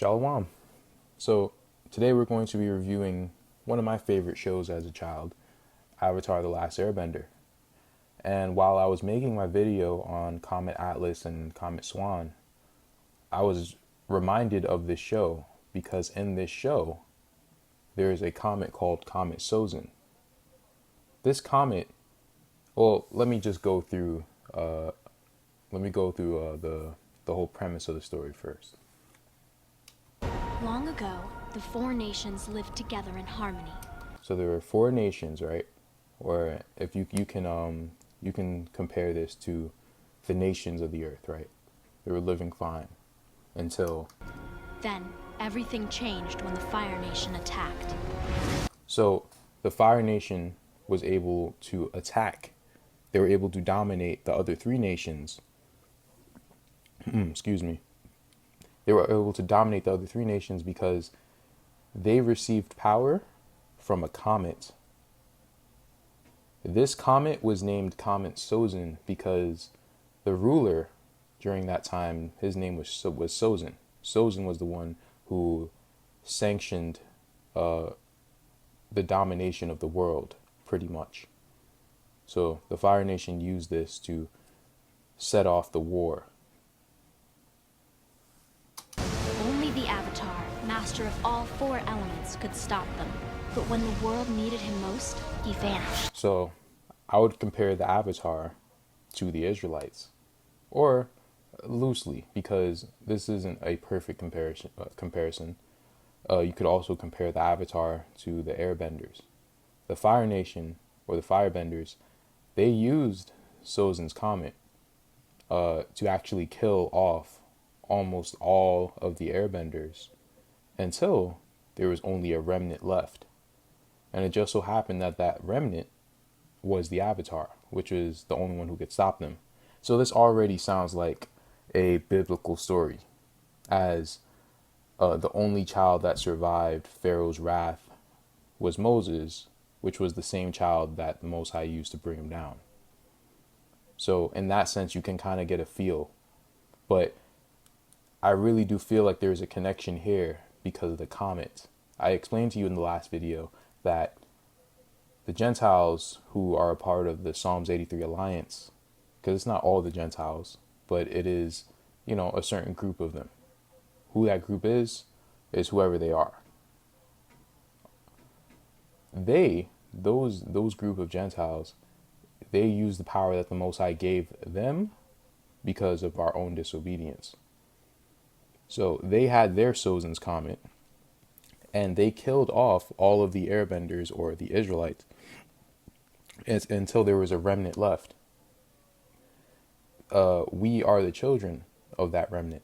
Shalom. So today we're going to be reviewing one of my favorite shows as a child, Avatar: The Last Airbender. And while I was making my video on Comet Atlas and Comet SWAN, I was reminded of this show because in this show there is a comet called Comet Sozin. This comet, well, let me go through the whole premise of the story first. Long ago, the four nations lived together in harmony. So there were four nations, right? Or if you can compare this to the nations of the earth, right? They were living fine until Then, everything changed when the Fire Nation attacked. So the Fire Nation was able to attack. They were able to dominate the other three nations. Excuse me. They were able to dominate the other three nations because they received power from a comet. This comet was named Comet Sozin because the ruler during that time, his name was Sozin. Sozin was the one who sanctioned the domination of the world, pretty much. So the Fire Nation used this to set off the war. Only the Avatar, master of all four elements, could stop them. But when the world needed him most, he vanished. So I would compare the Avatar to the Israelites, or loosely, because this isn't a perfect comparison. You could also compare the Avatar to the Airbenders. The Fire Nation, or the Firebenders, they used Sozins Comet to actually kill off almost all of the Airbenders until there was only a remnant left. And it just so happened that that remnant was the Avatar, which is the only one who could stop them. So this already sounds like a biblical story, as the only child that survived Pharaoh's wrath was Moses, which was the same child that the Most High used to bring him down. So in that sense, you can kind of get a feel. But I really do feel like there's a connection here because of the comet. I explained to you in the last video that the Gentiles who are a part of the Psalms 83 Alliance, because it's not all the Gentiles, but it is, a certain group of them. Who that group is whoever they are. Those group of Gentiles, they use the power that the Most High gave them because of our own disobedience. So they had their Sozins Comet, and they killed off all of the Airbenders, or the Israelites, until there was a remnant left. We are the children of that remnant.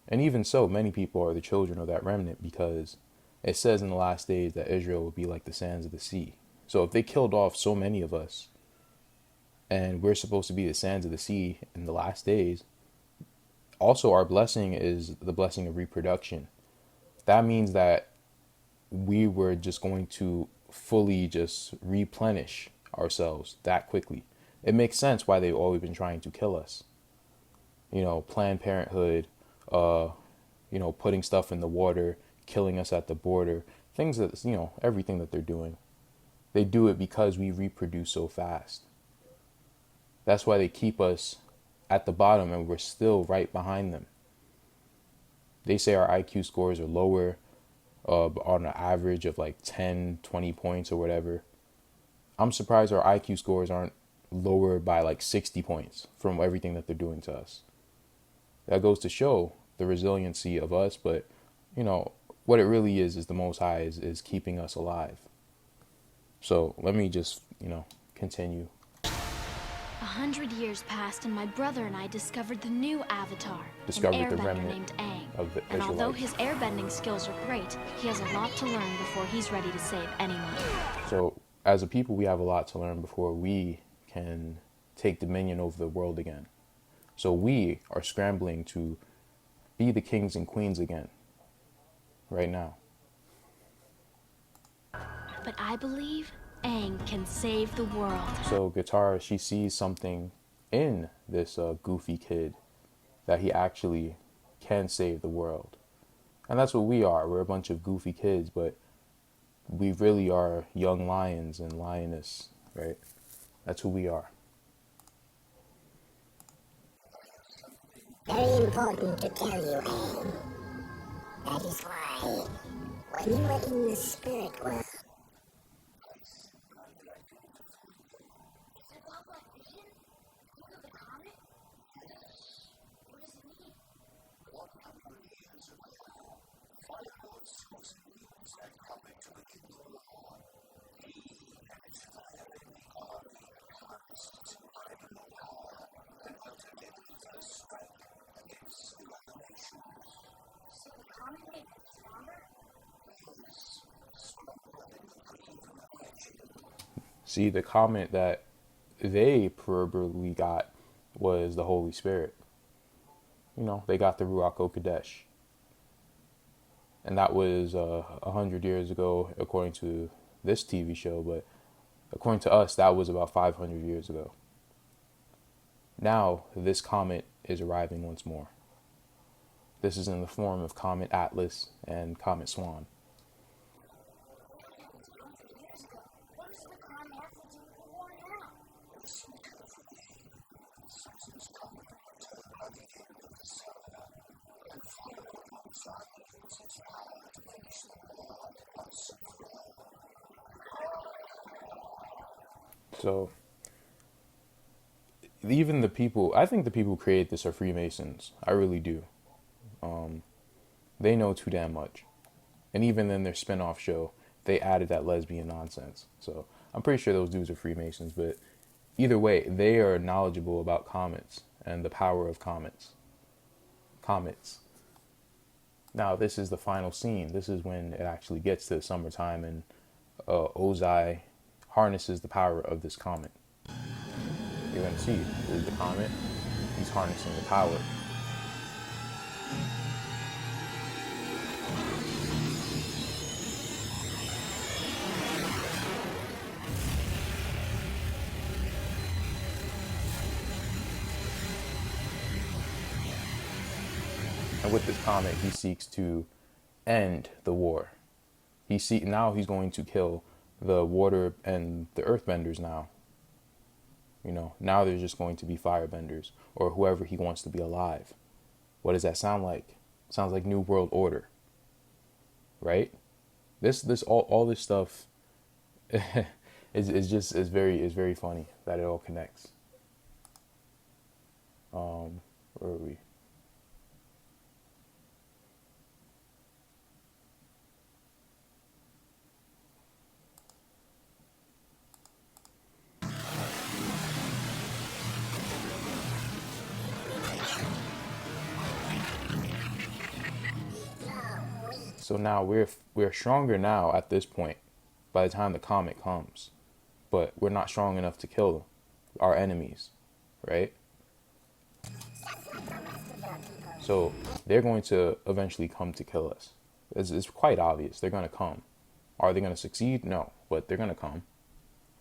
And even so, many people are the children of that remnant, because it says in the last days that Israel will be like the sands of the sea. So if they killed off so many of us, and we're supposed to be the sands of the sea in the last days, also our blessing is the blessing of reproduction. That means that we were just going to fully just replenish ourselves that quickly. It makes sense why they've always been trying to kill us. Planned Parenthood, putting stuff in the water, killing us at the border, things that, everything that they're doing. They do it because we reproduce so fast. That's why they keep us at the bottom and we're still right behind them. They say our IQ scores are lower on an average of like 10, 20 points or whatever. I'm surprised our IQ scores aren't lower by like 60 points from everything that they're doing to us. That goes to show the resiliency of us, but what it really is the Most High is keeping us alive. So let me just, continue. 100 years passed, and my brother and I discovered the new Avatar, Discovered an the airbender remnant named Aang. of the And although Israelites. his airbending skills are great, he has a lot to learn before he's ready to save anyone. So as a people, we have a lot to learn before we can take dominion over the world again. So we are scrambling to be the kings and queens again, right now. But I believe Aang can save the world. So Guitar, she sees something in this goofy kid that he actually can save the world. And that's what we are. We're a bunch of goofy kids, but we really are young lions and lioness, right? That's who we are. Very important to tell you, Aang. That is why, when you were in the spirit world, See, the comment that they probably got was the Holy Spirit. They got the Ruach HaKodesh. And that was 100 years ago, according to this TV show, but according to us, that was about 500 years ago. Now, this comet is arriving once more. This is in the form of Comet Atlas and Comet SWAN. So, even the people, I think the people who create this are Freemasons. I really do. They know too damn much. And even in their spin-off show, they added that lesbian nonsense. So I'm pretty sure those dudes are Freemasons, but either way, they are knowledgeable about comets and the power of comets. Comets. Now, this is the final scene. This is when it actually gets to summertime and Ozai harnesses the power of this comet. You're going to see, this is the comet. He's harnessing the power. And with this comet, he seeks to end the war. Now he's going to kill the water and the earthbenders now. Now there's just going to be firebenders or whoever he wants to be alive. What does that sound like? Sounds like New World Order, right? All this stuff is very funny that it all connects. Where are we? So now we're stronger now at this point by the time the comet comes. But we're not strong enough to kill our enemies, right? So they're going to eventually come to kill us. It's quite obvious. They're going to come. Are they going to succeed? No, but they're going to come.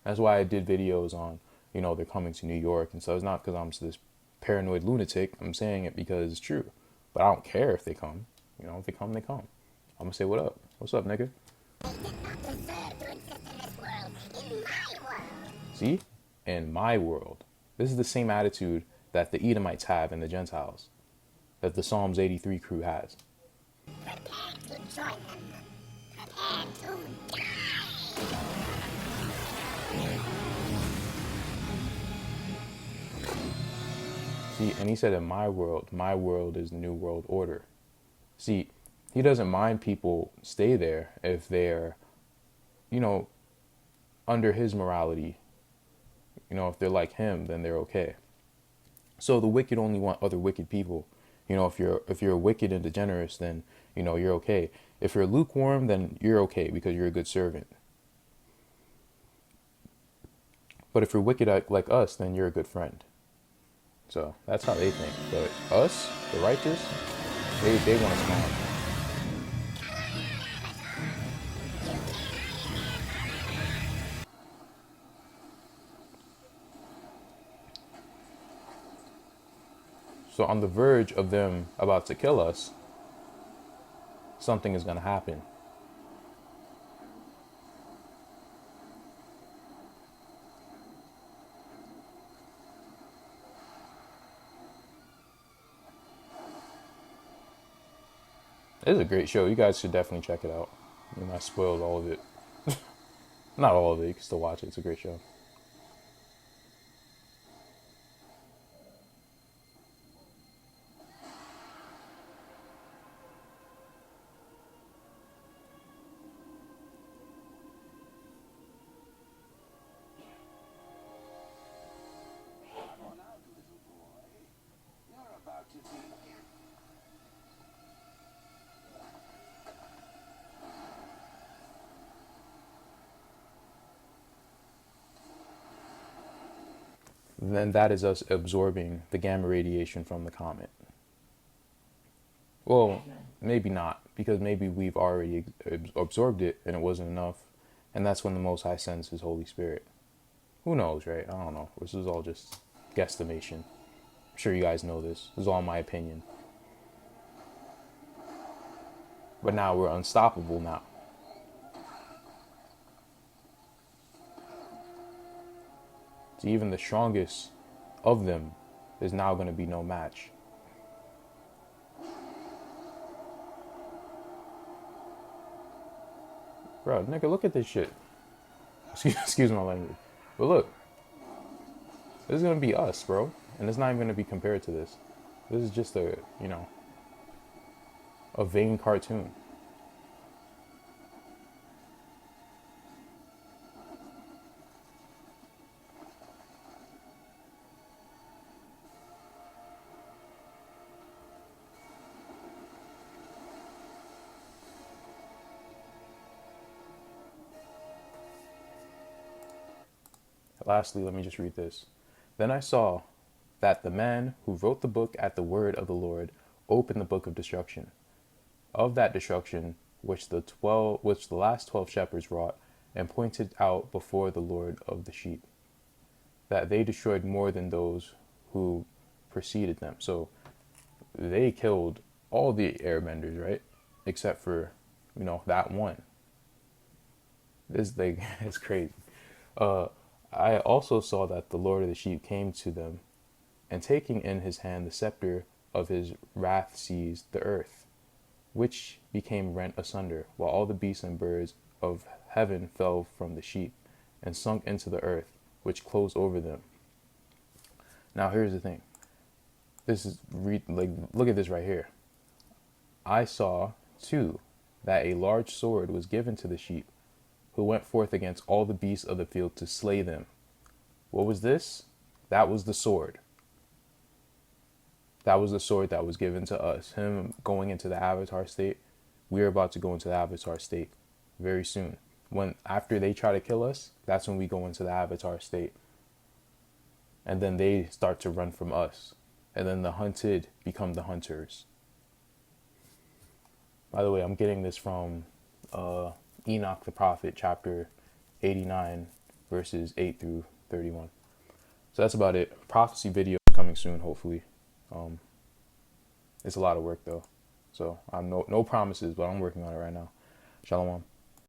That's why I did videos on, they're coming to New York. And so it's not because I'm this paranoid lunatic. I'm saying it because it's true. But I don't care if they come. If they come, they come. I'm going to say, what up? What's up, nigga? See? In my world. This is the same attitude that the Edomites have and the Gentiles. That the Psalms 83 crew has. prepare to join them. Prepare to die. See, and he said, in my world is the New World Order. See, he doesn't mind people stay there if they're, under his morality. If they're like him, then they're okay. So the wicked only want other wicked people. If you're wicked and degenerate, then, you're okay. If you're lukewarm, then you're okay because you're a good servant. But if you're wicked like us, then you're a good friend. So that's how they think. But us, the righteous, they want us gone. So on the verge of them about to kill us, something is going to happen. It's a great show. You guys should definitely check it out. I spoiled all of it. Not all of it. You can still watch it. It's a great show. Then that is us absorbing the gamma radiation from the comet. Well, maybe not, because maybe we've already absorbed it and it wasn't enough. And that's when the Most High sends his Holy Spirit. Who knows, right? I don't know. This is all just guesstimation. I'm sure you guys know this. This is all my opinion. But now we're unstoppable now. So even the strongest of them is now going to be no match. Bro, nigga, look at this shit. Excuse my language. But look. This is going to be us, bro. And it's not even going to be compared to this. This is just a, a vain cartoon. Lastly, let me just read this. Then I saw that the man who wrote the book at the word of the Lord opened the book of destruction. Of that destruction which the last 12 shepherds wrought, and pointed out before the Lord of the sheep, that they destroyed more than those who preceded them. So they killed all the airbenders, right? Except for, that one. This thing is crazy. I also saw that the Lord of the sheep came to them, and taking in his hand the scepter of his wrath seized the earth, which became rent asunder, while all the beasts and birds of heaven fell from the sheep, and sunk into the earth, which closed over them. Now here's the thing. Look at this right here. I saw, too, that a large sword was given to the sheep, who went forth against all the beasts of the field to slay them. What was this? That was the sword. That was the sword that was given to us. Him going into the avatar state. We're about to go into the avatar state very soon. After they try to kill us, that's when we go into the avatar state. And then they start to run from us. And then the hunted become the hunters. By the way, I'm getting this from Enoch the Prophet, chapter 89, verses 8 through 31. So that's about it. Prophecy video coming soon, hopefully. It's a lot of work, though. So I'm no promises, but I'm working on it right now. Shalom.